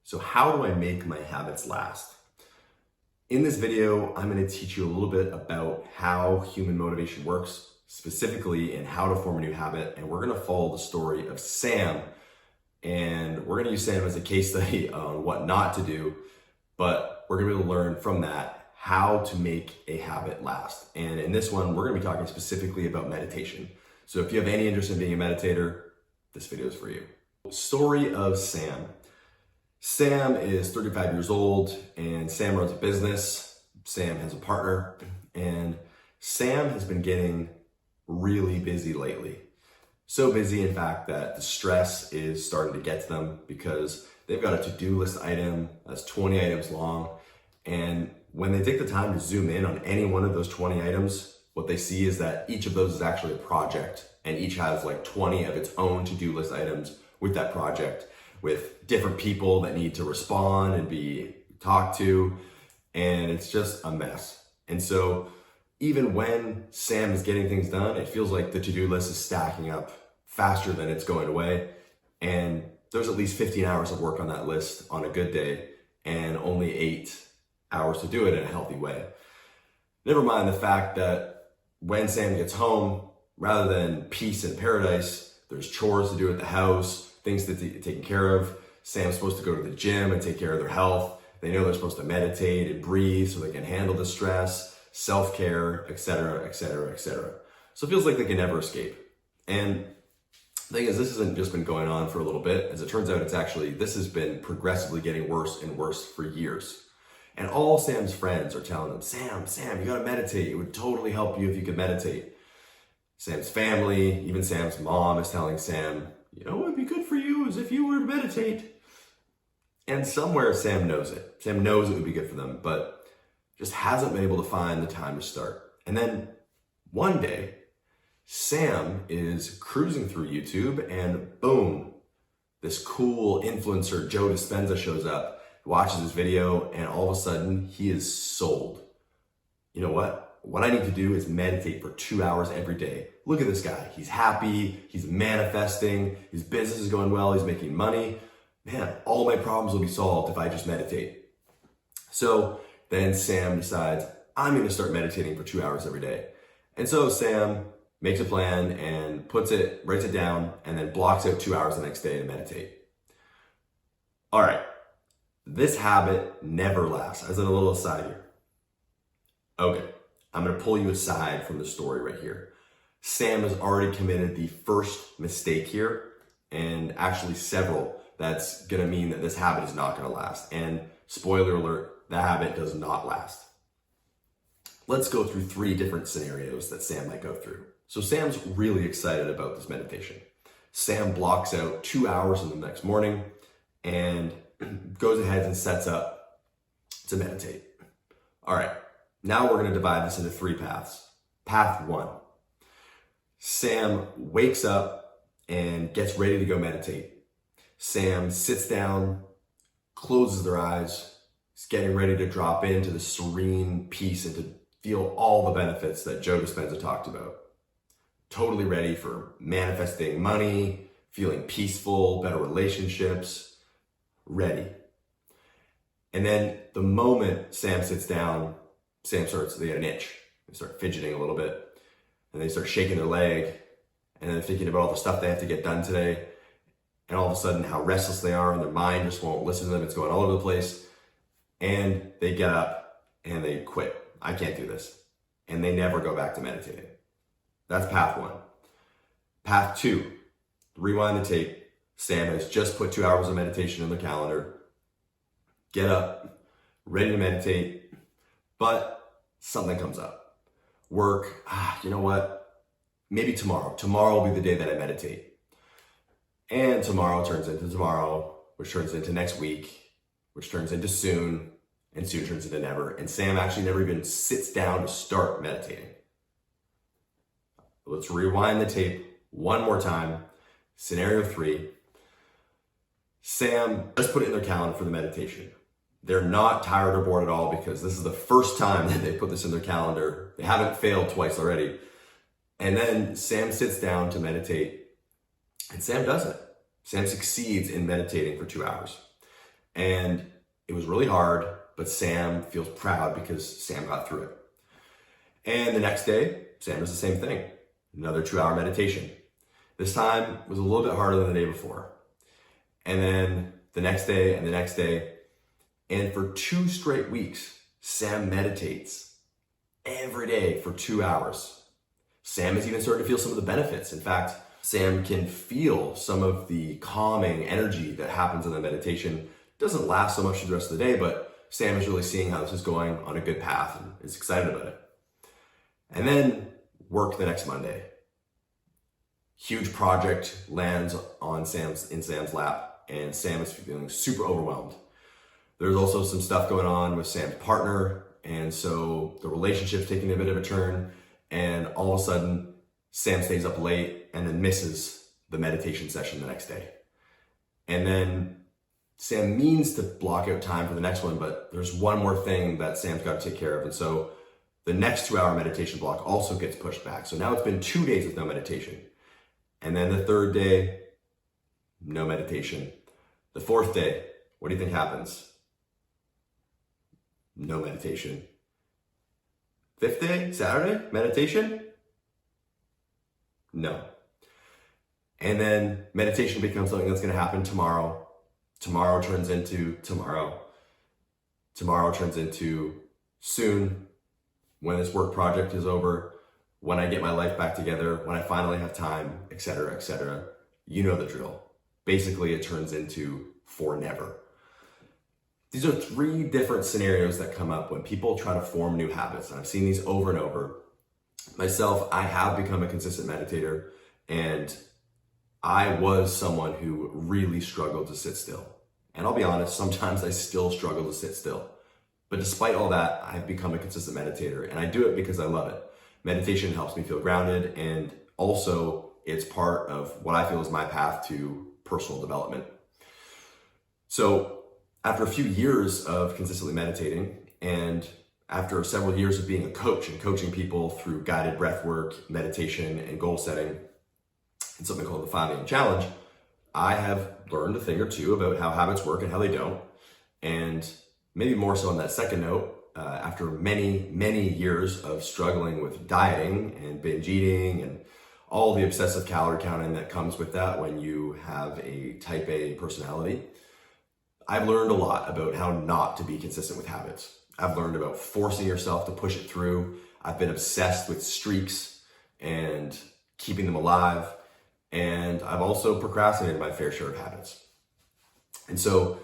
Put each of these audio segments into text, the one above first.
So how do I make my habits last? In this video, I'm going to teach you a little bit about how human motivation works, specifically in how to form a new habit. And we're going to follow the story of Sam. And we're going to use Sam as a case study on what not to do, but we're going to be able to learn from that how to make a habit last. And in this one, we're going to be talking specifically about meditation. So if you have any interest in being a meditator, this video is for you. Story of Sam. Sam is 35 years old and Sam runs a business. Sam has a partner and Sam has been getting really busy lately. So busy, in fact, that the stress is starting to get to them because they've got a to-do list item that's 20 items long. And when they take the time to zoom in on any one of those 20 items, what they see is that each of those is actually a project and each has like 20 of its own to-do list items with that project, with different people that need to respond and be talked to, and it's just a mess. And so even when Sam is getting things done, it feels like the to-do list is stacking up faster than it's going away, and there's at least 15 hours of work on that list on a good day, and only 8 hours to do it in a healthy way. Never mind the fact that when Sam gets home, rather than peace and paradise, there's chores to do at the house, things to taken care of. Sam's supposed to go to the gym and take care of their health. They know they're supposed to meditate and breathe so they can handle the stress, self-care, etc., etc., etc. So it feels like they can never escape. And the thing is, this hasn't just been going on for a little bit. As it turns out, this has been progressively getting worse and worse for years. And all Sam's friends are telling him, Sam, you gotta meditate. It would totally help you if you could meditate. Sam's family, even Sam's mom is telling Sam, what would be good for you is if you were to meditate. And somewhere Sam knows it. Sam knows it would be good for them, but just hasn't been able to find the time to start. And then one day, Sam is cruising through YouTube and boom, this cool influencer, Joe Dispenza, shows up, watches his video, and all of a sudden he is sold. You know what? What I need to do is meditate for 2 hours every day. Look at this guy. He's happy. He's manifesting. His business is going well. He's making money. Man, all my problems will be solved if I just meditate. So then Sam decides, I'm going to start meditating for 2 hours every day. And so Sam makes a plan and writes it down, and then blocks out 2 hours the next day to meditate. All right. This habit never lasts. As a little aside here. Okay. I'm going to pull you aside from the story right here. Sam has already committed the first mistake here, and actually several, that's going to mean that this habit is not going to last. And spoiler alert, that habit does not last. Let's go through 3 different scenarios that Sam might go through. So Sam's really excited about this meditation. Sam blocks out 2 hours in the next morning and goes ahead and sets up to meditate. All right. Now we're going to divide this into 3 paths. Path 1. Sam wakes up and gets ready to go meditate. Sam sits down, closes their eyes, is getting ready to drop into the serene peace and to feel all the benefits that Joe Dispenza talked about. Totally ready for manifesting money, feeling peaceful, better relationships, ready. And then the moment Sam sits down, they get an itch. They start fidgeting a little bit and they start shaking their leg and then thinking about all the stuff they have to get done today. And all of a sudden how restless they are and their mind just won't listen to them. It's going all over the place. And they get up and they quit. I can't do this. And they never go back to meditating. That's path 1. Path 2, rewind the tape. Sam has just put 2 hours of meditation in their calendar. Get up, ready to meditate. But something comes up. Work, you know what? Maybe tomorrow. Tomorrow will be the day that I meditate. And tomorrow turns into tomorrow, which turns into next week, which turns into soon, and soon turns into never. And Sam actually never even sits down to start meditating. Let's rewind the tape one more time. Scenario 3. Sam just put it in their calendar for the meditation. They're not tired or bored at all because this is the first time that they put this in their calendar. They haven't failed twice already. And then Sam sits down to meditate and Sam does it. Sam succeeds in meditating for 2 hours. And it was really hard, but Sam feels proud because Sam got through it. And the next day, Sam does the same thing. Another 2-hour meditation. This time was a little bit harder than the day before. And then the next day and the next day. And for 2 straight weeks, Sam meditates every day for 2 hours. Sam is even starting to feel some of the benefits. In fact, Sam can feel some of the calming energy that happens in the meditation. It doesn't last so much through the rest of the day, but Sam is really seeing how this is going on a good path and is excited about it. And then work the next Monday. Huge project lands in Sam's lap, and Sam is feeling super overwhelmed. There's also some stuff going on with Sam's partner, and so the relationship's taking a bit of a turn, and all of a sudden, Sam stays up late and then misses the meditation session the next day. And then Sam means to block out time for the next one, but there's one more thing that Sam's got to take care of, and so the next 2-hour meditation block also gets pushed back. So now it's been 2 days with no meditation. And then the 3rd day, no meditation. The 4th day, what do you think happens? No meditation. 5th day, Saturday, meditation? No. And then meditation becomes something that's going to happen tomorrow. Tomorrow turns into tomorrow. Tomorrow turns into soon, when this work project is over, when I get my life back together, when I finally have time, etc., etc. You know the drill. Basically, it turns into for never. These are 3 different scenarios that come up when people try to form new habits. And I've seen these over and over. Myself, I have become a consistent meditator, and I was someone who really struggled to sit still. And I'll be honest, sometimes I still struggle to sit still. But despite all that, I've become a consistent meditator, and I do it because I love it. Meditation helps me feel grounded, and also it's part of what I feel is my path to personal development. So after a few years of consistently meditating, and after several years of being a coach and coaching people through guided breath work, meditation, and goal setting, and something called the 5 a.m. challenge, I have learned a thing or two about how habits work and how they don't. And maybe more so on that second note, after many, many years of struggling with dieting and binge eating and all the obsessive calorie counting that comes with that when you have a type A personality, I've learned a lot about how not to be consistent with habits. I've learned about forcing yourself to push it through. I've been obsessed with streaks and keeping them alive. And I've also procrastinated my fair share of habits. And so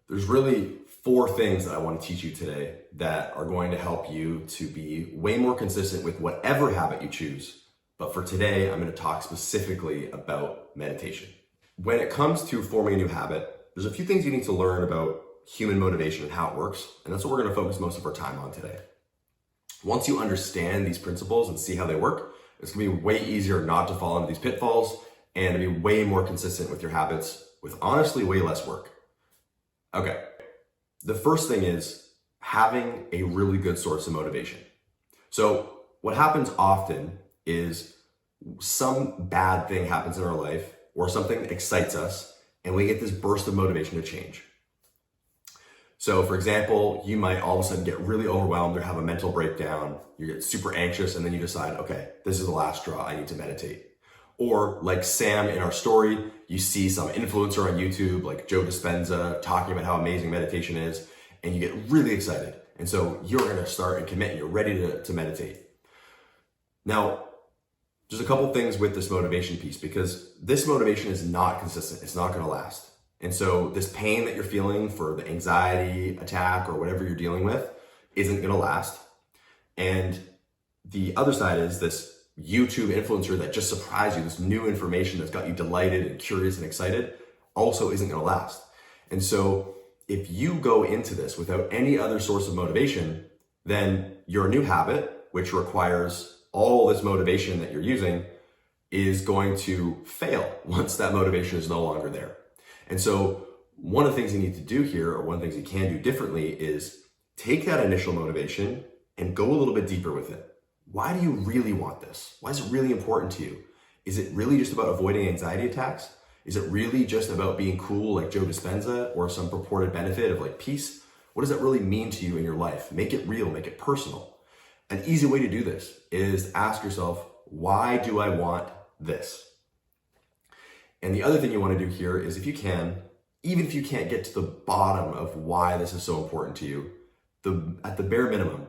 there's really 4 things that I want to teach you today that are going to help you to be way more consistent with whatever habit you choose. But for today, I'm going to talk specifically about meditation. When it comes to forming a new habit, there's a few things you need to learn about human motivation and how it works. And that's what we're going to focus most of our time on today. Once you understand these principles and see how they work, it's going to be way easier not to fall into these pitfalls and to be way more consistent with your habits with honestly way less work. Okay. The first thing is having a really good source of motivation. So what happens often is some bad thing happens in our life or something excites us and we get this burst of motivation to change. So for example, you might all of a sudden get really overwhelmed or have a mental breakdown. You get super anxious and then you decide, okay, this is the last straw, I need to meditate. Or like Sam in our story, you see some influencer on YouTube like Joe Dispenza talking about how amazing meditation is, and you get really excited. And so you're gonna start and commit and you're ready to meditate. Now, there's a couple things with this motivation piece because this motivation is not consistent. It's not gonna last. And so this pain that you're feeling for the anxiety attack or whatever you're dealing with isn't gonna last. And the other side is this YouTube influencer that just surprised you, this new information that's got you delighted and curious and excited, also isn't gonna last. And so if you go into this without any other source of motivation, then your new habit, which requires all this motivation that you're using, is going to fail once that motivation is no longer there. And so one of the things you need to do here, or one of the things you can do differently, is take that initial motivation and go a little bit deeper with it. Why do you really want this? Why is it really important to you? Is it really just about avoiding anxiety attacks? Is it really just about being cool like Joe Dispenza or some purported benefit of like peace? What does that really mean to you in your life? Make it real, make it personal. An easy way to do this is ask yourself, why do I want this? And the other thing you want to do here is, if you can, even if you can't get to the bottom of why this is so important to you, at the bare minimum,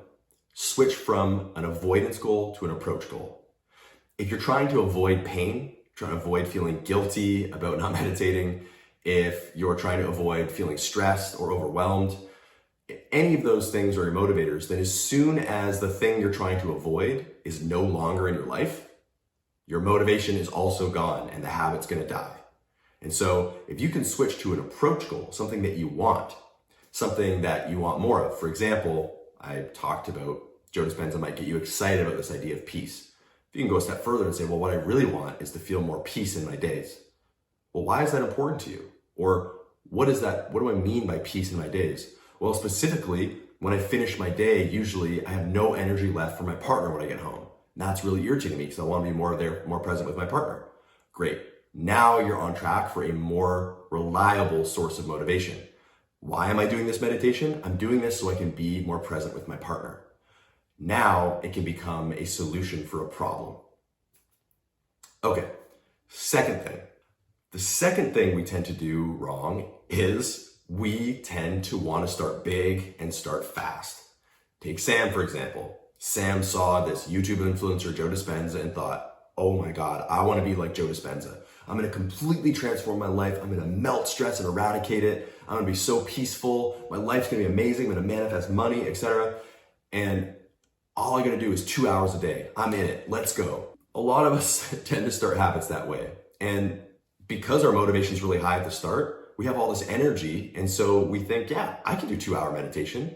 switch from an avoidance goal to an approach goal. If you're trying to avoid pain, trying to avoid feeling guilty about not meditating, if you're trying to avoid feeling stressed or overwhelmed, if any of those things are your motivators, then as soon as the thing you're trying to avoid is no longer in your life, your motivation is also gone and the habit's gonna die. And so if you can switch to an approach goal, something that you want more of. For example, I talked about Joe Dispenza might get you excited about this idea of peace. If you can go a step further and say, well, what I really want is to feel more peace in my days. Well, why is that important to you? Or what do I mean by peace in my days? Well, specifically, when I finish my day, usually I have no energy left for my partner when I get home. And that's really irritating me because I want to be more present with my partner. Great. Now you're on track for a more reliable source of motivation. Why am I doing this meditation? I'm doing this so I can be more present with my partner. Now it can become a solution for a problem. Okay, second thing. The second thing we tend to do wrong is we tend to want to start big and start fast. Take Sam, for example. Sam saw this YouTube influencer, Joe Dispenza, and thought, oh my God, I want to be like Joe Dispenza. I'm going to completely transform my life. I'm going to melt stress and eradicate it. I'm going to be so peaceful. My life's going to be amazing. I'm going to manifest money, etc. And all I got to do is 2 hours a day. I'm in it. Let's go. A lot of us tend to start habits that way. And because our motivation is really high at the start, we have all this energy. And so we think, yeah, I can do 2 hour meditation.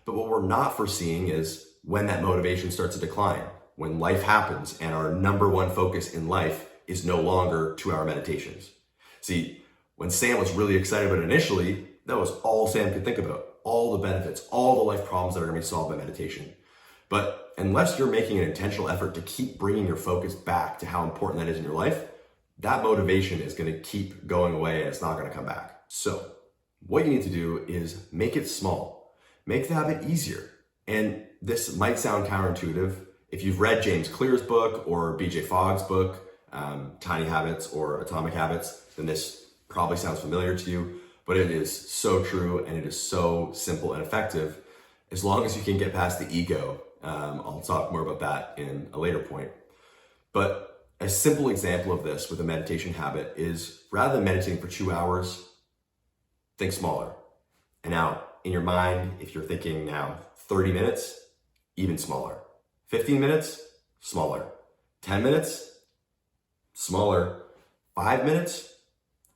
But what we're not foreseeing is when that motivation starts to decline, when life happens and our number one focus in life is no longer 2 hour meditations. See, when Sam was really excited about it initially, that was all Sam could think about. All the benefits, all the life problems that are gonna be solved by meditation. But unless you're making an intentional effort to keep bringing your focus back to how important that is in your life, that motivation is gonna keep going away and it's not gonna come back. So what you need to do is make it small. Make the habit easier. And this might sound counterintuitive. If you've read James Clear's book or BJ Fogg's book, Tiny Habits or Atomic Habits, then this probably sounds familiar to you, but it is so true and it is so simple and effective as long as you can get past the ego. I'll talk more about that in a later point. But a simple example of this with a meditation habit is, rather than meditating for 2 hours, think smaller. And now in your mind, if you're thinking now 30 minutes, even smaller. 15 minutes, smaller. 10 minutes, smaller. 5 minutes,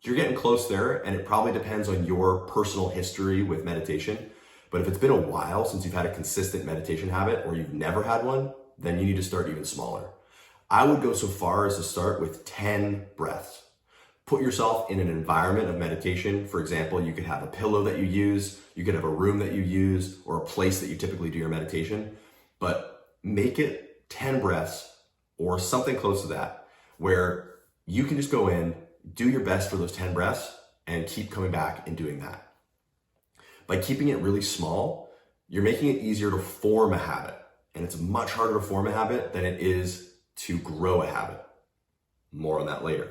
you're getting close there, and it probably depends on your personal history with meditation. But if it's been a while since you've had a consistent meditation habit, or you've never had one, then you need to start even smaller. I would go so far as to start with 10 breaths. Put yourself in an environment of meditation. For example, you could have a pillow that you use, you could have a room that you use, or a place that you typically do your meditation. But make it 10 breaths or something close to that, where you can just go in, do your best for those 10 breaths, and keep coming back and doing that. By keeping it really small, you're making it easier to form a habit. And it's much harder to form a habit than it is to grow a habit. More on that later.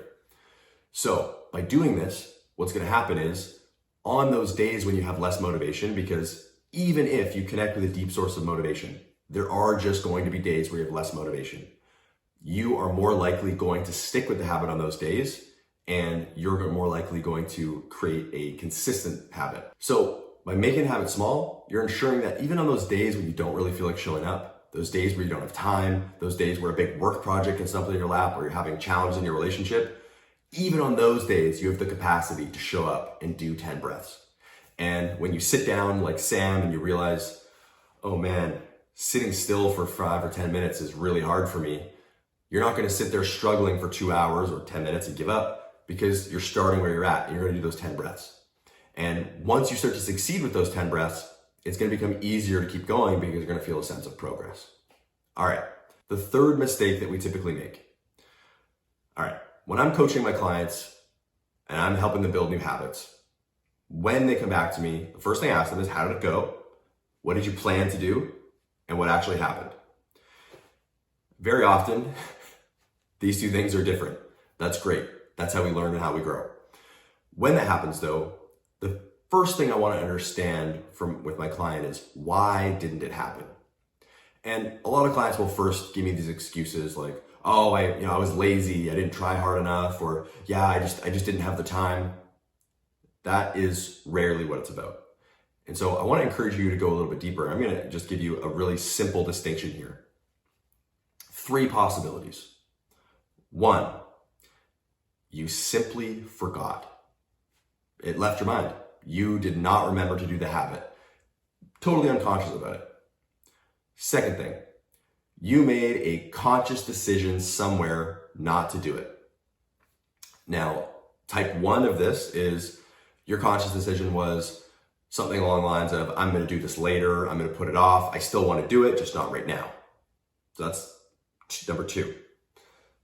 So by doing this, what's going to happen is, on those days when you have less motivation, because even if you connect with a deep source of motivation, there are just going to be days where you have less motivation. You are more likely going to stick with the habit on those days, and you're more likely going to create a consistent habit. So by making a habit small, you're ensuring that even on those days when you don't really feel like showing up, those days where you don't have time, those days where a big work project can stumble in your lap, or you're having challenges in your relationship, even on those days, you have the capacity to show up and do 10 breaths. And when you sit down like Sam and you realize, oh man, sitting still for 5 or 10 minutes is really hard for me, you're not going to sit there struggling for 2 hours or 10 minutes and give up, because you're starting where you're at and you're going to do those 10 breaths. And once you start to succeed with those 10 breaths, it's going to become easier to keep going because you're going to feel a sense of progress. All right. The third mistake that we typically make. All right. When I'm coaching my clients, and I'm helping them build new habits, when they come back to me, the first thing I ask them is, how did it go? What did you plan to do? And what actually happened? Very often, these two things are different. That's great. That's how we learn and how we grow. When that happens though, the first thing I want to understand with my client is, why didn't it happen? And a lot of clients will first give me these excuses like, oh, I was lazy, I didn't try hard enough, or yeah, I just didn't have the time. That is rarely what it's about. And so I want to encourage you to go a little bit deeper. I'm going to just give you a really simple distinction here. 3 possibilities. 1, you simply forgot. It left your mind. You did not remember to do the habit. Totally unconscious about it. Second thing, you made a conscious decision somewhere not to do it. Now, type 1 of this is your conscious decision was something along the lines of, I'm going to do this later, I'm going to put it off, I still want to do it, just not right now. So that's number 2.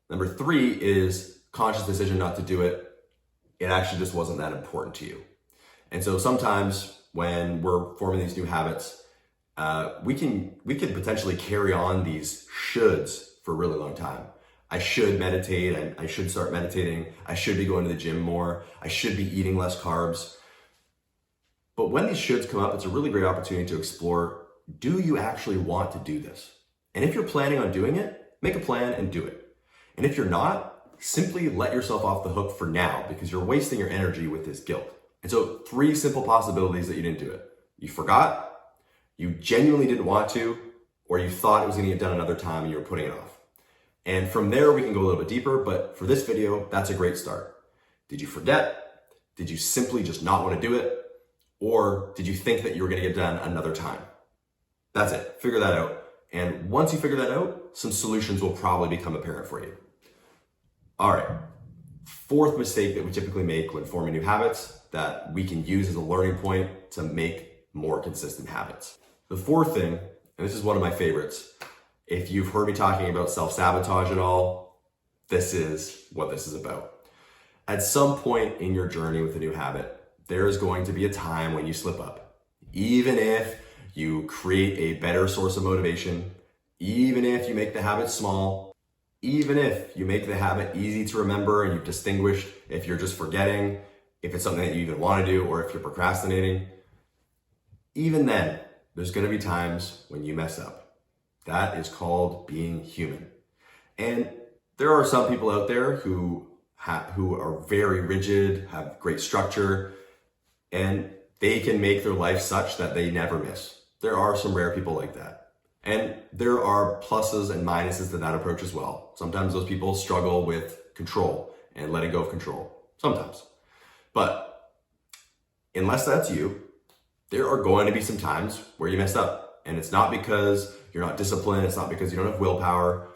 Number 3 is conscious decision not to do it. It actually just wasn't that important to you. And so sometimes when we're forming these new habits, we can potentially carry on these shoulds for a really long time. I should meditate, I should start meditating, I should be going to the gym more, I should be eating less carbs. But when these shoulds come up, it's a really great opportunity to explore, do you actually want to do this? And if you're planning on doing it, make a plan and do it. And if you're not, simply let yourself off the hook for now, because you're wasting your energy with this guilt. And so 3 simple possibilities that you didn't do it. You forgot, you genuinely didn't want to, or you thought it was gonna get done another time and you were putting it off. And from there, we can go a little bit deeper, but for this video, that's a great start. Did you forget? Did you simply just not want to do it? Or did you think that you were gonna get done another time? That's it, figure that out. And once you figure that out, some solutions will probably become apparent for you. All right, 4th mistake that we typically make when forming new habits that we can use as a learning point to make more consistent habits. The 4th thing, and this is one of my favorites, if you've heard me talking about self-sabotage at all, this is what this is about. At some point in your journey with a new habit, there is going to be a time when you slip up. Even if you create a better source of motivation, even if you make the habit small, even if you make the habit easy to remember and you've distinguished if you're just forgetting, if it's something that you even want to do, or if you're procrastinating, even then, there's going to be times when you mess up. That is called being human. And there are some people out there who are very rigid, have great structure, and they can make their life such that they never miss. There are some rare people like that. And there are pluses and minuses to that approach as well. Sometimes those people struggle with control and letting go of control. Sometimes. But unless that's you, there are going to be some times where you mess up. And it's not because you're not disciplined. It's not because you don't have willpower.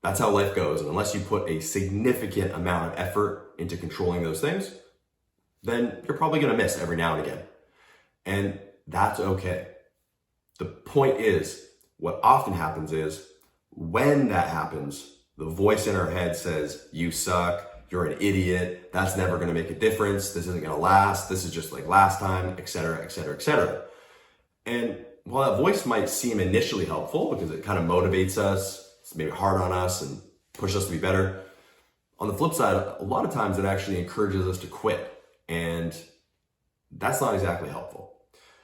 That's how life goes. And unless you put a significant amount of effort into controlling those things, then you're probably going to miss every now and again. And that's okay. The point is, what often happens is when that happens, the voice in our head says, you suck, you're an idiot, that's never going to make a difference, this isn't going to last, this is just like last time, etc., etc., etc. And while that voice might seem initially helpful because it kind of motivates us, it's maybe hard on us and pushes us to be better, on the flip side, a lot of times it actually encourages us to quit. And that's not exactly helpful.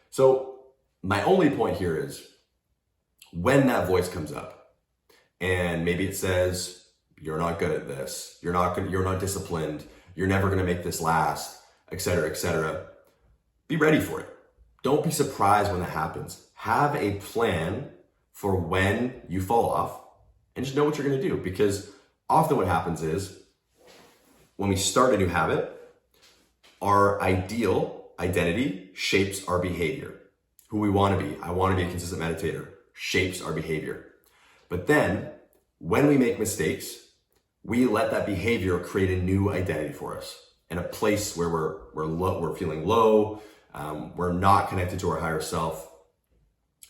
So my only point here is, when that voice comes up and maybe it says, you're not good at this, you're not disciplined, you're never going to make this last, etc., be ready for it. Don't be surprised when that happens. Have a plan for when you fall off and just know what you're going to do, because often what happens is when we start a new habit, our ideal identity shapes our behavior. Who we want to be. I want to be a consistent meditator. Shapes our behavior. But then when we make mistakes, we let that behavior create a new identity for us, and a place where we're feeling low, we're not connected to our higher self.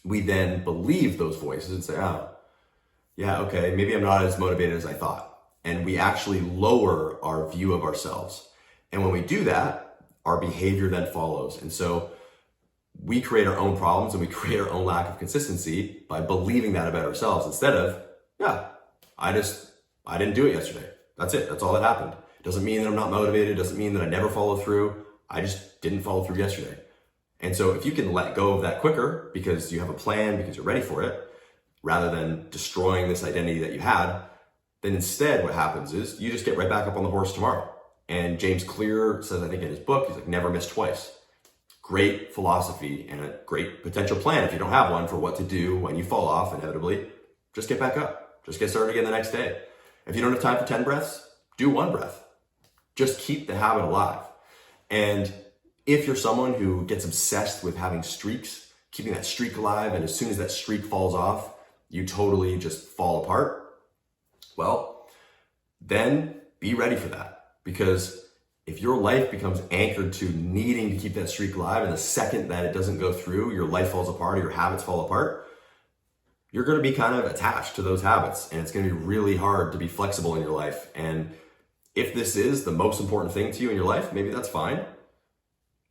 We then believe those voices and say, oh, yeah, okay, maybe I'm not as motivated as I thought. And we actually lower our view of ourselves. And when we do that, our behavior then follows. And so we create our own problems and we create our own lack of consistency by believing that about ourselves instead of, yeah, I didn't do it yesterday. That's it. That's all that happened. It doesn't mean that I'm not motivated. It doesn't mean that I never follow through. I just didn't follow through yesterday. And so if you can let go of that quicker because you have a plan, because you're ready for it, rather than destroying this identity that you had, then instead what happens is you just get right back up on the horse tomorrow. And James Clear says, I think in his book, he's like, never miss twice. Great philosophy and a great potential plan if you don't have one for what to do when you fall off inevitably. Just get back up. Just get started again the next day. If you don't have time for 10 breaths, do 1 breath. Just keep the habit alive. And if you're someone who gets obsessed with having streaks, keeping that streak alive, and as soon as that streak falls off, you totally just fall apart, well, then be ready for that. Because if your life becomes anchored to needing to keep that streak alive, and the second that it doesn't go through, your life falls apart or your habits fall apart, you're going to be kind of attached to those habits, and it's going to be really hard to be flexible in your life. And if this is the most important thing to you in your life, maybe that's fine.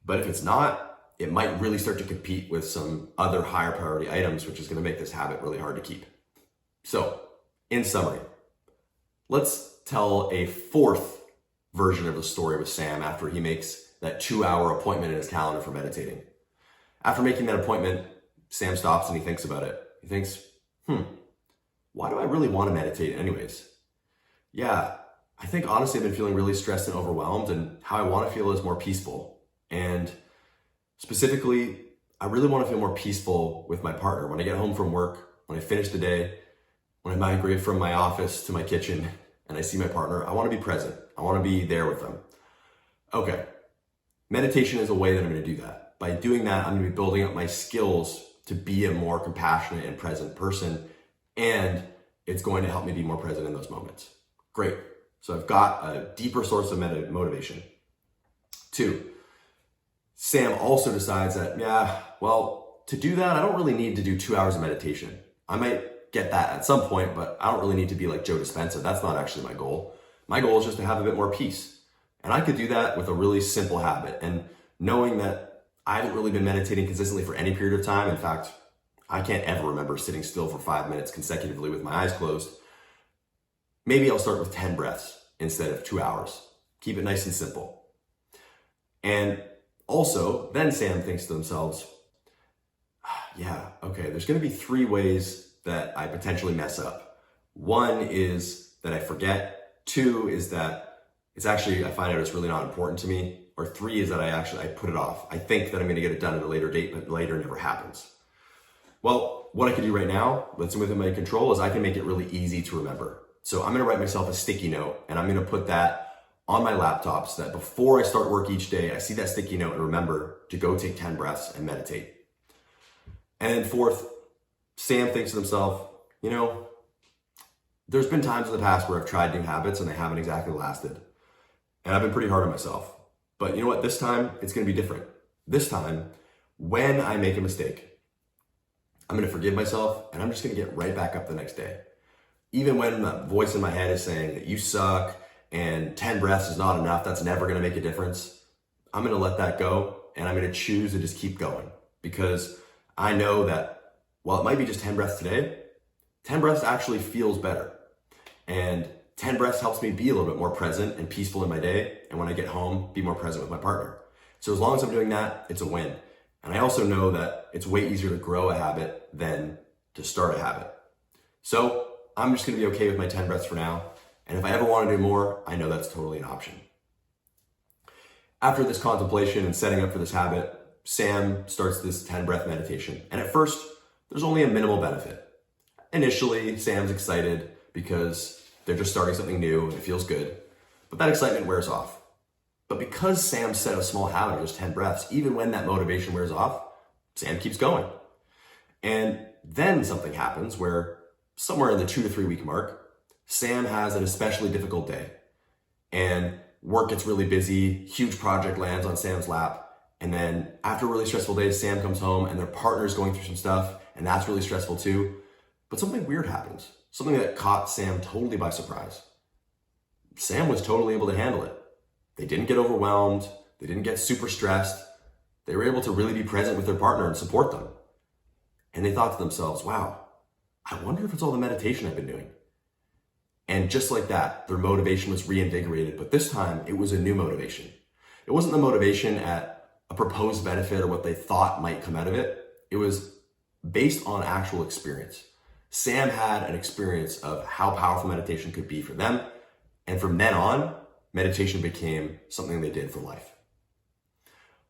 But if it's not, it might really start to compete with some other higher priority items, which is going to make this habit really hard to keep. So, in summary, let's tell a 4th version of the story with Sam after he makes that 2-hour appointment in his calendar for meditating. After making that appointment, Sam stops and he thinks about it. He thinks, why do I really want to meditate anyways? Yeah, I think honestly I've been feeling really stressed and overwhelmed, and how I want to feel is more peaceful. And specifically, I really want to feel more peaceful with my partner. When I get home from work, when I finish the day, when I migrate from my office to my kitchen and I see my partner, I want to be present. I want to be there with them. Okay, meditation is a way that I'm going to do that. By doing that, I'm going to be building up my skills to be a more compassionate and present person, and it's going to help me be more present in those moments. Great. So I've got a deeper source of motivation. 2, Sam also decides that, to do that, I don't really need to do 2 hours of meditation. I might get that at some point, but I don't really need to be like Joe Dispenza. That's not actually my goal. My goal is just to have a bit more peace. And I could do that with a really simple habit. And knowing that I haven't really been meditating consistently for any period of time. In fact, I can't ever remember sitting still for 5 minutes consecutively with my eyes closed. Maybe I'll start with 10 breaths instead of 2 hours. Keep it nice and simple. And also, then Sam thinks to themselves, there's going to be 3 ways that I potentially mess up. 1 is that I forget. 2 is that I find out it's really not important to me. Or 3 is that I put it off. I think that I'm going to get it done at a later date, but later never happens. Well, what I can do right now, that's within my control, is I can make it really easy to remember. So I'm going to write myself a sticky note, and I'm going to put that on my laptop so that before I start work each day, I see that sticky note and remember to go take 10 breaths and meditate. And then 4th, Sam thinks to himself, there's been times in the past where I've tried new habits and they haven't exactly lasted. And I've been pretty hard on myself. But you know what? This time, it's going to be different. This time, when I make a mistake, I'm going to forgive myself and I'm just going to get right back up the next day. Even when the voice in my head is saying that you suck and 10 breaths is not enough, that's never going to make a difference, I'm going to let that go and I'm going to choose to just keep going. Because I know that while it might be just 10 breaths today, 10 breaths actually feels better. And 10 breaths helps me be a little bit more present and peaceful in my day. And when I get home, be more present with my partner. So as long as I'm doing that, it's a win. And I also know that it's way easier to grow a habit than to start a habit. So I'm just going to be okay with my 10 breaths for now. And if I ever want to do more, I know that's totally an option. After this contemplation and setting up for this habit, Sam starts this 10 breath meditation. And at first, there's only a minimal benefit. Initially, Sam's excited because they're just starting something new and it feels good, but that excitement wears off. But because Sam set a small habit of just 10 breaths, even when that motivation wears off, Sam keeps going. And then something happens where somewhere in the 2 to 3 week mark, Sam has an especially difficult day and work gets really busy, huge project lands on Sam's lap. And then after a really stressful day, Sam comes home and their partner's going through some stuff and that's really stressful too. But something weird happens. Something that caught Sam totally by surprise. Sam was totally able to handle it. They didn't get overwhelmed. They didn't get super stressed. They were able to really be present with their partner and support them. And they thought to themselves, wow, I wonder if it's all the meditation I've been doing. And just like that, their motivation was reinvigorated, but this time it was a new motivation. It wasn't the motivation at a proposed benefit or what they thought might come out of it. It was based on actual experience. Sam had an experience of how powerful meditation could be for them. And from then on, meditation became something they did for life.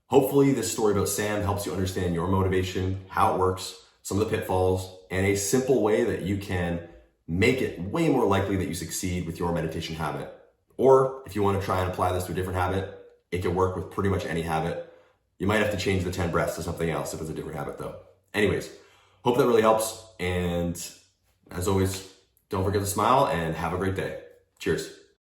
Hopefully this story about Sam helps you understand your motivation, how it works, some of the pitfalls, and a simple way that you can make it way more likely that you succeed with your meditation habit. Or if you want to try and apply this to a different habit, it can work with pretty much any habit. You might have to change the 10 breaths to something else if it's a different habit though. Anyways, hope that really helps. And as always, don't forget to smile and have a great day. Cheers.